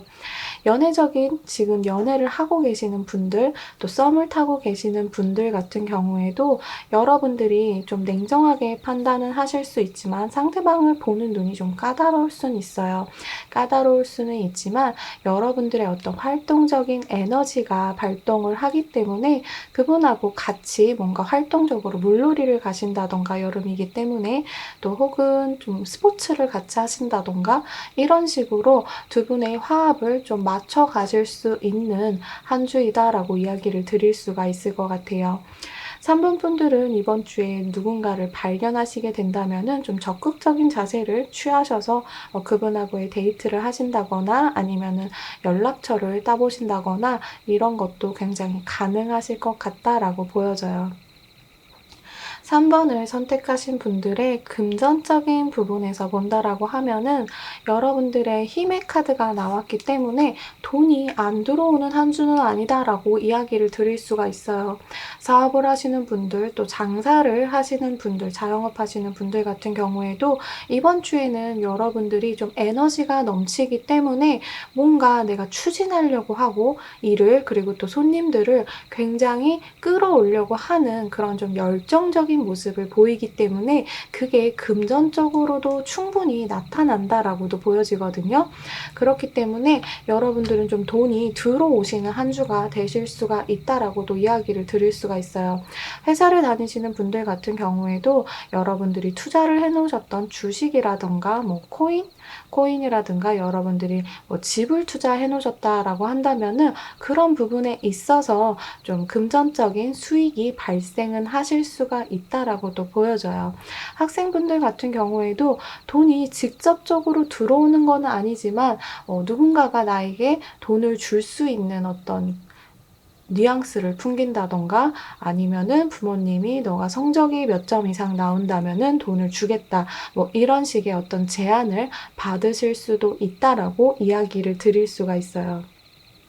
연애적인 지금 연애를 하고 계시는 분들, 또 썸을 타고 계시는 분들 같은 경우에도 여러분들이 좀 냉정하게 판단은 하실 수 있지만 상대방을 보는 눈이 좀 까다로울 수는 있어요. 까다로울 수는 있지만 여러분들의 어떤 활동적인 에너지가 발동을 하기 때문에 그분하고 같이 뭔가 활동적으로 물놀이를 가신다던가 여름이기 때문에 또 혹은 좀 스포츠를 같이 하신다던가 이런 식으로 두 분의 화합을 좀 맞춰 가실 수 있는 한 주이다라고 이야기를 드릴 수가 있을 것 같아요. 3번 분들은 이번 주에 누군가를 발견하시게 된다면은 좀 적극적인 자세를 취하셔서 그분하고의 데이트를 하신다거나 아니면은 연락처를 따보신다거나 이런 것도 굉장히 가능하실 것 같다라고 보여져요. 3번을 선택하신 분들의 금전적인 부분에서 본다라고 하면은 여러분들의 힘의 카드가 나왔기 때문에 돈이 안 들어오는 한 주는 아니다라고 이야기를 드릴 수가 있어요. 사업을 하시는 분들, 또 장사를 하시는 분들, 자영업 하시는 분들 같은 경우에도 이번 주에는 여러분들이 좀 에너지가 넘치기 때문에 뭔가 내가 추진하려고 하고 일을 그리고 또 손님들을 굉장히 끌어오려고 하는 그런 좀 열정적인 모습을 보이기 때문에 그게 금전적으로도 충분히 나타난다라고도 보여지거든요. 그렇기 때문에 여러분들은 좀 돈이 들어오시는 한 주가 되실 수가 있다라고도 이야기를 드릴 수가 있어요. 회사를 다니시는 분들 같은 경우에도 여러분들이 투자를 해놓으셨던 주식이라던가 뭐 코인이라든가 여러분들이 뭐 집을 투자해 놓으셨다라고 한다면은 그런 부분에 있어서 좀 금전적인 수익이 발생은 하실 수가 있다라고도 보여져요. 학생분들 같은 경우에도 돈이 직접적으로 들어오는 건 아니지만 누군가가 나에게 돈을 줄 수 있는 어떤 뉘앙스를 풍긴다던가 아니면은 부모님이 너가 성적이 몇 점 이상 나온다면은 돈을 주겠다. 뭐 이런 식의 어떤 제안을 받으실 수도 있다라고 이야기를 드릴 수가 있어요.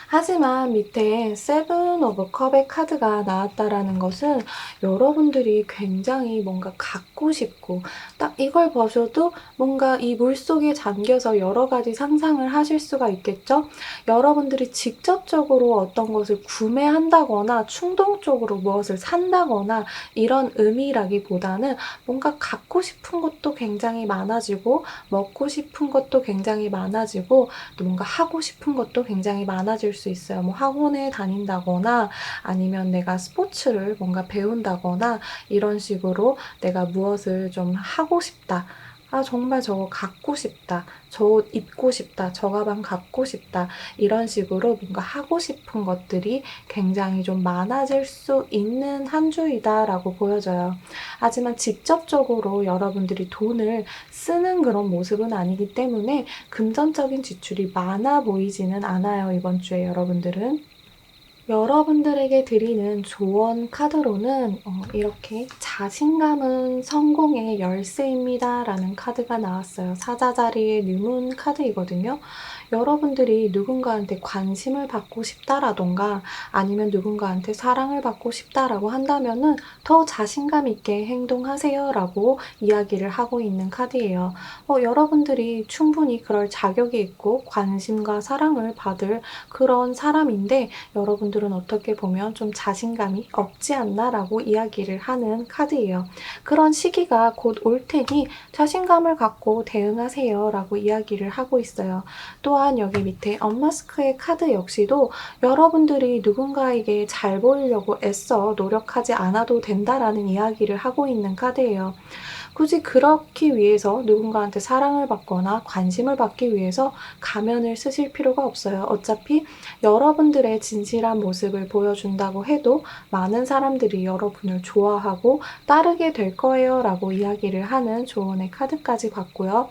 하지만 밑에 세븐 오브 컵의 카드가 나왔다라는 것은 여러분들이 굉장히 뭔가 갖고 싶고 딱 이걸 보셔도 뭔가 이 물속에 잠겨서 여러 가지 상상을 하실 수가 있겠죠? 여러분들이 직접적으로 어떤 것을 구매한다거나 충동적으로 무엇을 산다거나 이런 의미라기보다는 뭔가 갖고 싶은 것도 굉장히 많아지고 먹고 싶은 것도 굉장히 많아지고 또 뭔가 하고 싶은 것도 굉장히 많아질 수 있어요. 뭐 학원에 다닌다거나 아니면 내가 스포츠를 뭔가 배운다거나 이런 식으로 내가 무엇을 좀 하고 싶다. 아, 정말 저거 갖고 싶다. 저 옷 입고 싶다. 저 가방 갖고 싶다. 이런 식으로 뭔가 하고 싶은 것들이 굉장히 좀 많아질 수 있는 한 주이다라고 보여져요. 하지만 직접적으로 여러분들이 돈을 쓰는 그런 모습은 아니기 때문에 금전적인 지출이 많아 보이지는 않아요, 이번 주에 여러분들은. 여러분들에게 드리는 조언 카드로는 이렇게 자신감은 성공의 열쇠입니다 라는 카드가 나왔어요. 사자자리의 뉴문 카드이거든요. 여러분들이 누군가한테 관심을 받고 싶다라던가 아니면 누군가한테 사랑을 받고 싶다라고 한다면은 더 자신감 있게 행동하세요 라고 이야기를 하고 있는 카드예요. 여러분들이 충분히 그럴 자격이 있고 관심과 사랑을 받을 그런 사람인데 여러분들은 어떻게 보면 좀 자신감이 없지 않나라고 이야기를 하는 카드예요. 그런 시기가 곧 올 테니 자신감을 갖고 대응하세요 라고 이야기를 하고 있어요. 또한 여기 밑에 언마스크의 카드 역시도 여러분들이 누군가에게 잘 보이려고 애써 노력하지 않아도 된다라는 이야기를 하고 있는 카드예요. 굳이 그렇기 위해서 누군가한테 사랑을 받거나 관심을 받기 위해서 가면을 쓰실 필요가 없어요. 어차피 여러분들의 진실한 모습을 보여준다고 해도 많은 사람들이 여러분을 좋아하고 따르게 될 거예요 라고 이야기를 하는 조언의 카드까지 봤고요.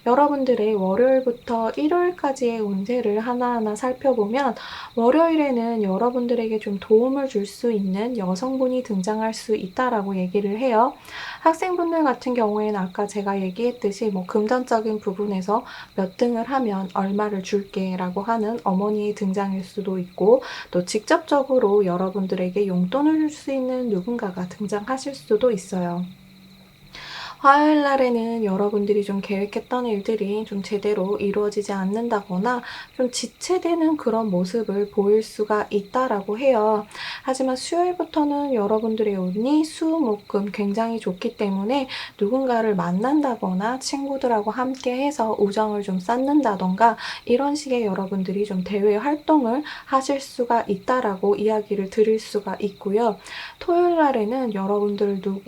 여러분들의 월요일부터 일요일까지의 운세를 하나하나 살펴보면 월요일에는 여러분들에게 좀 도움을 줄 수 있는 여성분이 등장할 수 있다라고 얘기를 해요. 학생분들 같은 경우에는 아까 제가 얘기했듯이 뭐 금전적인 부분에서 몇 등을 하면 얼마를 줄게 라고 하는 어머니의 등장일 수도 있고, 또 직접적으로 여러분들에게 용돈을 줄 수 있는 누군가가 등장하실 수도 있어요. 화요일 날에는 여러분들이 좀 계획했던 일들이 좀 제대로 이루어지지 않는다거나 좀 지체되는 그런 모습을 보일 수가 있다라고 해요. 하지만 수요일부터는 여러분들의 운이 수, 목, 금 굉장히 좋기 때문에 누군가를 만난다거나 친구들하고 함께 해서 우정을 좀 쌓는다던가 이런 식의 여러분들이 좀 대외 활동을 하실 수가 있다라고 이야기를 드릴 수가 있고요. 토요일 날에는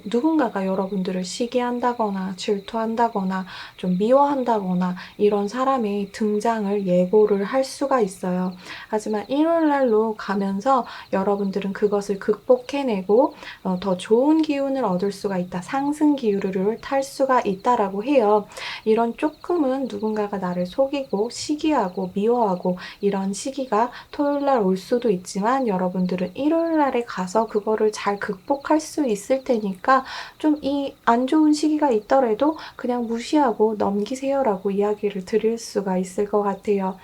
누군가가 여러분들을 시기한다거나 질투한다거나 좀 미워한다거나 이런 사람의 등장을 예고를 할 수가 있어요. 하지만 일요일 날로 가면서 여러분들은 그것을 극복해내고 더 좋은 기운을 얻을 수가 있다. 상승 기류를 탈 수가 있다라고 해요. 이런 조금은 누군가가 나를 속이고 시기하고 미워하고 이런 시기가 토요일 날 올 수도 있지만 여러분들은 일요일 날에 가서 그거를 잘 극복할 수 있을 테니까 좀 이 안 좋은 시기가 있더라도 그냥 무시하고 넘기세요라고 이야기를 드릴 수가 있을 것 같아요.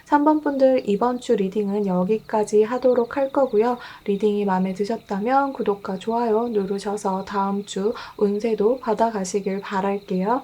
3번 분들 이번 주 리딩은 여기까지 하도록 할 거고요. 리딩이 마음에 드셨다면 구독과 좋아요 누르셔서 다음 주 운세도 받아가시길 바랄게요.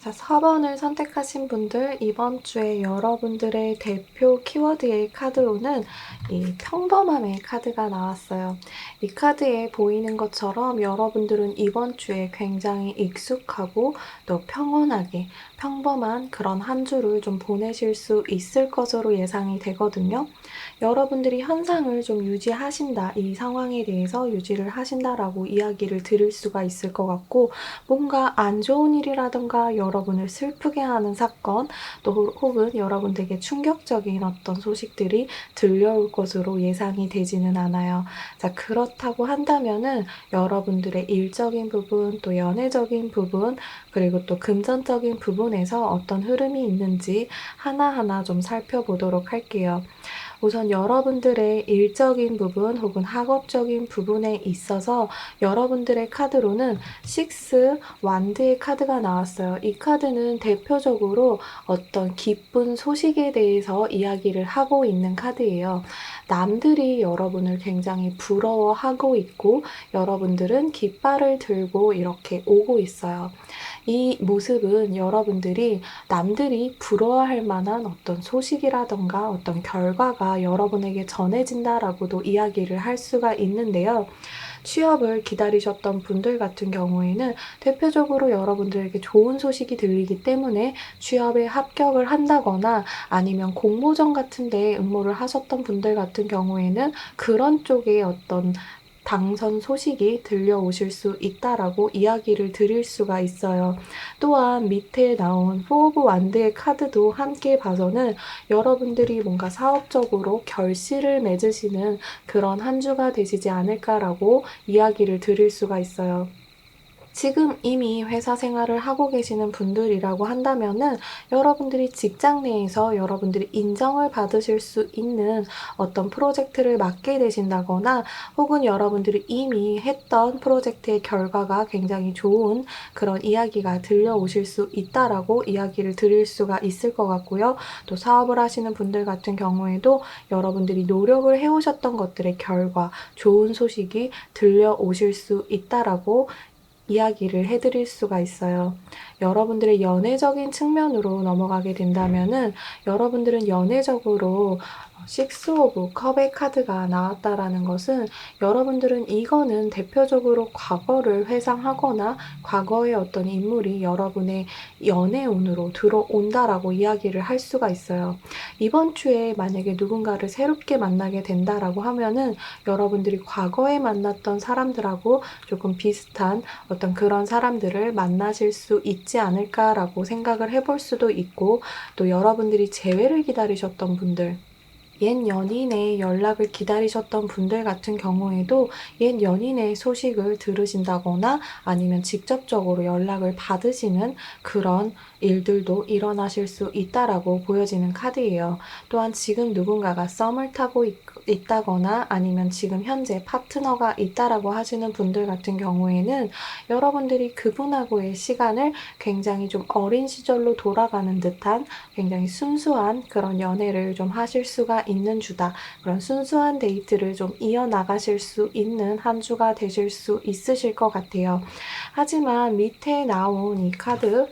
자, 4번을 선택하신 분들, 이번 주에 여러분들의 대표 키워드의 카드로는 이 평범함의 카드가 나왔어요. 이 카드에 보이는 것처럼 여러분들은 이번 주에 굉장히 익숙하고 또 평온하게 평범한 그런 한 주를 좀 보내실 수 있을 것으로 예상이 되거든요. 여러분들이 현상을 좀 유지하신다, 이 상황에 대해서 유지를 하신다라고 이야기를 드릴 수가 있을 것 같고, 뭔가 안 좋은 일이라던가 여러분을 슬프게 하는 사건, 또 혹은 여러분들에게 충격적인 어떤 소식들이 들려올 것으로 예상이 되지는 않아요. 자, 그렇다고 한다면은 여러분들의 일적인 부분, 또 연애적인 부분, 그리고 또 금전적인 부분에서 어떤 흐름이 있는지 하나하나 좀 살펴보도록 할게요. 우선 여러분들의 일적인 부분 혹은 학업적인 부분에 있어서 여러분들의 카드로는 6 완드의 카드가 나왔어요. 이 카드는 대표적으로 어떤 기쁜 소식에 대해서 이야기를 하고 있는 카드예요. 남들이 여러분을 굉장히 부러워하고 있고 여러분들은 깃발을 들고 이렇게 오고 있어요. 이 모습은 여러분들이 남들이 부러워할 만한 어떤 소식이라던가 어떤 결과가 여러분에게 전해진다라고도 이야기를 할 수가 있는데요. 취업을 기다리셨던 분들 같은 경우에는 대표적으로 여러분들에게 좋은 소식이 들리기 때문에 취업에 합격을 한다거나 아니면 공모전 같은 데 응모를 하셨던 분들 같은 경우에는 그런 쪽의 어떤 당선 소식이 들려오실 수 있다라고 이야기를 드릴 수가 있어요. 또한 밑에 나온 4 오브 완드의 카드도 함께 봐서는 여러분들이 뭔가 사업적으로 결실을 맺으시는 그런 한 주가 되시지 않을까라고 이야기를 드릴 수가 있어요. 지금 이미 회사 생활을 하고 계시는 분들이라고 한다면은 여러분들이 직장 내에서 여러분들이 인정을 받으실 수 있는 어떤 프로젝트를 맡게 되신다거나 혹은 여러분들이 이미 했던 프로젝트의 결과가 굉장히 좋은 그런 이야기가 들려오실 수 있다라고 이야기를 드릴 수가 있을 것 같고요. 또 사업을 하시는 분들 같은 경우에도 여러분들이 노력을 해오셨던 것들의 결과, 좋은 소식이 들려오실 수 있다라고 이야기를 해드릴 수가 있어요. 여러분들의 연애적인 측면으로 넘어가게 된다면은 여러분들은 연애적으로 6 오브 컵의 카드가 나왔다라는 것은 여러분들은 이거는 대표적으로 과거를 회상하거나 과거의 어떤 인물이 여러분의 연애운으로 들어온다라고 이야기를 할 수가 있어요. 이번 주에 만약에 누군가를 새롭게 만나게 된다라고 하면은 여러분들이 과거에 만났던 사람들하고 조금 비슷한 어떤 그런 사람들을 만나실 수 있지 않을까라고 생각을 해볼 수도 있고, 또 여러분들이 재회를 기다리셨던 분들, 옛 연인의 연락을 기다리셨던 분들 같은 경우에도 옛 연인의 소식을 들으신다거나 아니면 직접적으로 연락을 받으시는 그런 일들도 일어나실 수 있다라고 보여지는 카드예요. 또한 지금 누군가가 썸을 타고 있다거나 아니면 지금 현재 파트너가 있다라고 하시는 분들 같은 경우에는 여러분들이 그분하고의 시간을 굉장히 좀 어린 시절로 돌아가는 듯한 굉장히 순수한 그런 연애를 좀 하실 수가 있는 주다. 그런 순수한 데이트를 좀 이어나가실 수 있는 한 주가 되실 수 있으실 것 같아요. 하지만 밑에 나온 이 카드,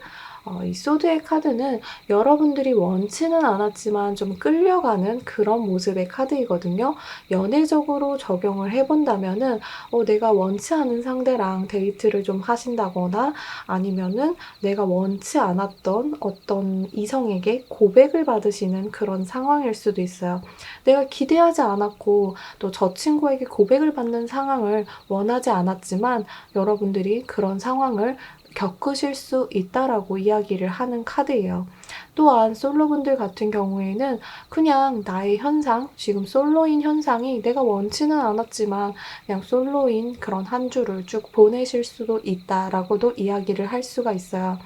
이 소드의 카드는 여러분들이 원치는 않았지만 좀 끌려가는 그런 모습의 카드이거든요. 연애적으로 적용을 해본다면은 내가 원치 않은 상대랑 데이트를 좀 하신다거나 아니면은 내가 원치 않았던 어떤 이성에게 고백을 받으시는 그런 상황일 수도 있어요. 내가 기대하지 않았고 또 저 친구에게 고백을 받는 상황을 원하지 않았지만 여러분들이 그런 상황을 겪으실 수 있다라고 이야기를 하는 카드예요. 또한 솔로분들 같은 경우에는 그냥 나의 현상, 지금 솔로인 현상이 내가 원치는 않았지만 그냥 솔로인 그런 한 주를 쭉 보내실 수도 있다라고도 이야기를 할 수가 있어요.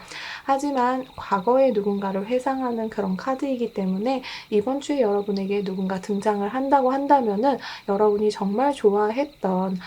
하지만 과거의 누군가를 회상하는 그런 카드이기 때문에 이번 주에 여러분에게 누군가 등장을 한다고 한다면은 여러분이 정말 좋았던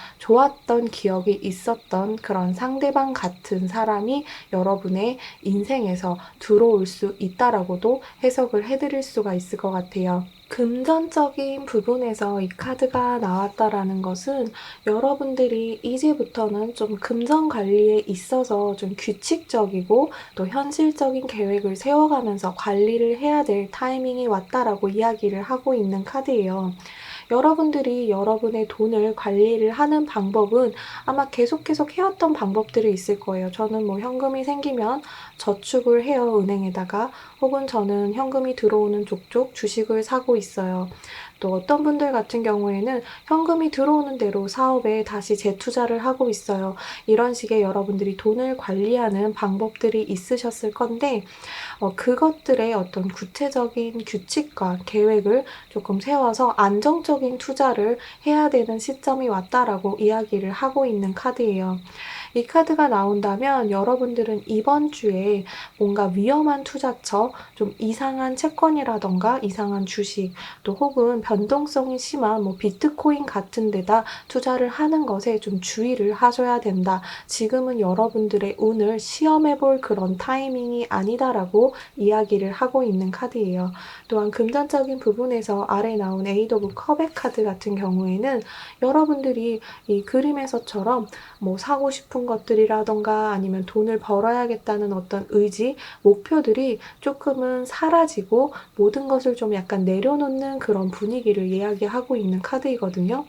기억이 있었던 그런 상대방 같은 사람이 여러분의 인생에서 들어올 수 있다라고도 해석을 해드릴 수가 있을 것 같아요. 금전적인 부분에서 이 카드가 나왔다라는 것은 여러분들이 이제부터는 좀 금전 관리에 있어서 좀 규칙적이고 또 현실적인 계획을 세워가면서 관리를 해야 될 타이밍이 왔다라고 이야기를 하고 있는 카드예요. 여러분들이 여러분의 돈을 관리를 하는 방법은 아마 계속 해왔던 방법들이 있을 거예요. 저는 뭐 현금이 생기면 저축을 해요, 은행에다가. 혹은 저는 현금이 들어오는 족족 주식을 사고 있어요. 또 어떤 분들 같은 경우에는 현금이 들어오는 대로 사업에 다시 재투자를 하고 있어요. 이런 식의 여러분들이 돈을 관리하는 방법들이 있으셨을 건데, 그것들의 어떤 구체적인 규칙과 계획을 조금 세워서 안정적인 투자를 해야 되는 시점이 왔다라고 이야기를 하고 있는 카드예요. 이 카드가 나온다면 여러분들은 이번 주에 뭔가 위험한 투자처, 좀 이상한 채권이라던가 이상한 주식, 또 혹은 변동성이 심한 뭐 비트코인 같은 데다 투자를 하는 것에 좀 주의를 하셔야 된다. 지금은 여러분들의 운을 시험해 볼 그런 타이밍이 아니다라고 이야기를 하고 있는 카드예요. 또한 금전적인 부분에서 아래 나온 에이드 오브 컵의 카드 같은 경우에는 여러분들이 이 그림에서처럼 뭐 사고 싶은 것들이라던가 아니면 돈을 벌어야겠다는 어떤 의지, 목표들이 조금은 사라지고 모든 것을 좀 약간 내려놓는 그런 분위기를 이야기하고 있는 카드이거든요.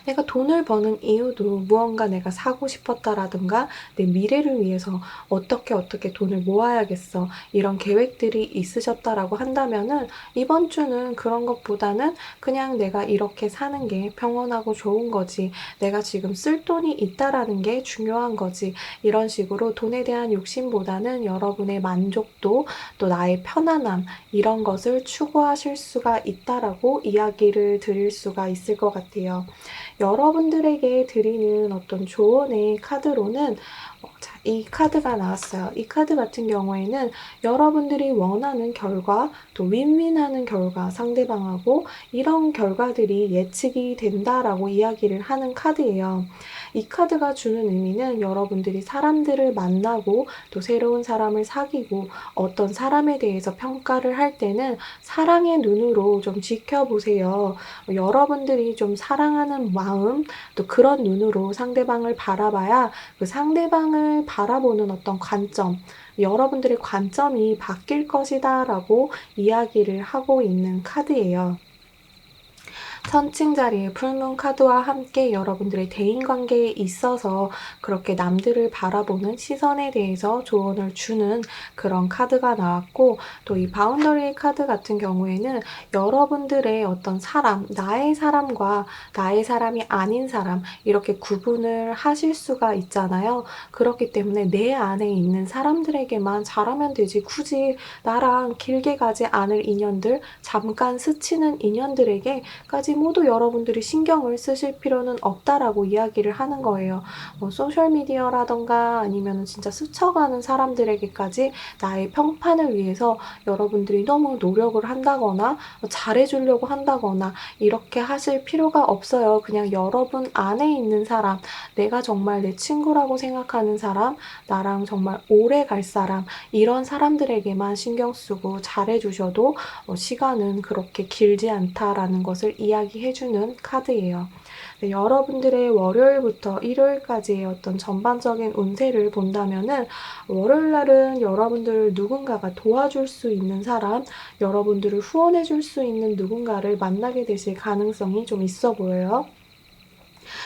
내가 돈을 버는 이유도 무언가 내가 사고 싶었다라든가 내 미래를 위해서 어떻게 돈을 모아야겠어. 이런 계획들이 있으셨다라고 한다면은 이번 주는 그런 것보다는 그냥 내가 이렇게 사는 게 평온하고 좋은 거지. 내가 지금 쓸 돈이 있다라는 게 중요한 거지. 이런 식으로 돈에 대한 욕심보다는 여러분의 만족도 또 나의 편안함 이런 것을 추구하실 수가 있다라고 이야기를 드릴 수가 있을 것 같아요. 여러분들에게 드리는 어떤 조언의 카드로는 이 카드가 나왔어요. 이 카드 같은 경우에는 여러분들이 원하는 결과, 또 윈윈하는 결과, 상대방하고 이런 결과들이 예측이 된다라고 이야기를 하는 카드예요. 이 카드가 주는 의미는 여러분들이 사람들을 만나고 또 새로운 사람을 사귀고 어떤 사람에 대해서 평가를 할 때는 사랑의 눈으로 좀 지켜보세요. 여러분들이 좀 사랑하는 마음, 또 그런 눈으로 상대방을 바라봐야 그 상대방을 바라보는 어떤 관점, 여러분들의 관점이 바뀔 것이다 라고 이야기를 하고 있는 카드예요. 선칭 자리에 풀문 카드와 함께 여러분들의 대인관계에 있어서 그렇게 남들을 바라보는 시선에 대해서 조언을 주는 그런 카드가 나왔고, 또 이 바운더리 카드 같은 경우에는 여러분들의 어떤 사람, 나의 사람과 나의 사람이 아닌 사람, 이렇게 구분을 하실 수가 있잖아요. 그렇기 때문에 내 안에 있는 사람들에게만 잘하면 되지, 굳이 나랑 길게 가지 않을 인연들, 잠깐 스치는 인연들에게까지 모두 여러분들이 신경을 쓰실 필요는 없다라고 이야기를 하는 거예요. 뭐 소셜미디어라던가 아니면 진짜 스쳐가는 사람들에게까지 나의 평판을 위해서 여러분들이 너무 노력을 한다거나 잘해주려고 한다거나 이렇게 하실 필요가 없어요. 그냥 여러분 안에 있는 사람, 내가 정말 내 친구라고 생각하는 사람, 나랑 정말 오래 갈 사람, 이런 사람들에게만 신경 쓰고 잘해주셔도 시간은 그렇게 길지 않다라는 것을 이야기해주는 카드예요. 네, 여러분들의 월요일부터 일요일까지의 어떤 전반적인 운세를 본다면은, 월요일 날은 여러분들을 누군가가 도와줄 수 있는 사람, 여러분들을 후원해줄 수 있는 누군가를 만나게 되실 가능성이 좀 있어 보여요.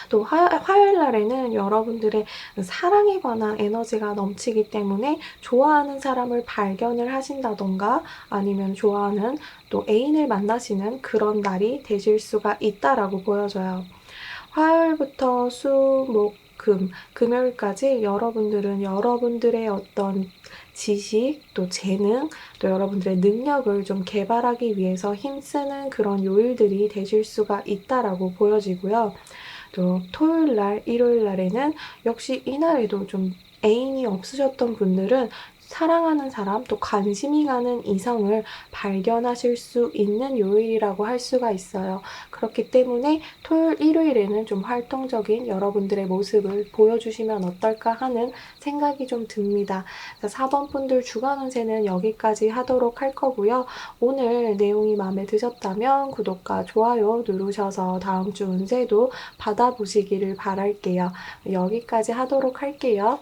또 화요일 날에는 여러분들의 사랑에 관한 에너지가 넘치기 때문에 좋아하는 사람을 발견을 하신다던가 아니면 좋아하는 또 애인을 만나시는 그런 날이 되실 수가 있다라고 보여져요. 화요일부터 수, 목, 금, 금요일까지 여러분들은 여러분들의 어떤 지식, 또 재능, 또 여러분들의 능력을 좀 개발하기 위해서 힘쓰는 그런 요일들이 되실 수가 있다라고 보여지고요. 또 토요일 날, 일요일 날에는 역시 이날에도 좀 애인이 없으셨던 분들은 사랑하는 사람, 또 관심이 가는 이성을 발견하실 수 있는 요일이라고 할 수가 있어요. 그렇기 때문에 토요일, 일요일에는 좀 활동적인 여러분들의 모습을 보여주시면 어떨까 하는 생각이 좀 듭니다. 4번 분들 주간 운세는 여기까지 하도록 할 거고요. 오늘 내용이 마음에 드셨다면 구독과 좋아요 누르셔서 다음 주 운세도 받아보시기를 바랄게요. 여기까지 하도록 할게요.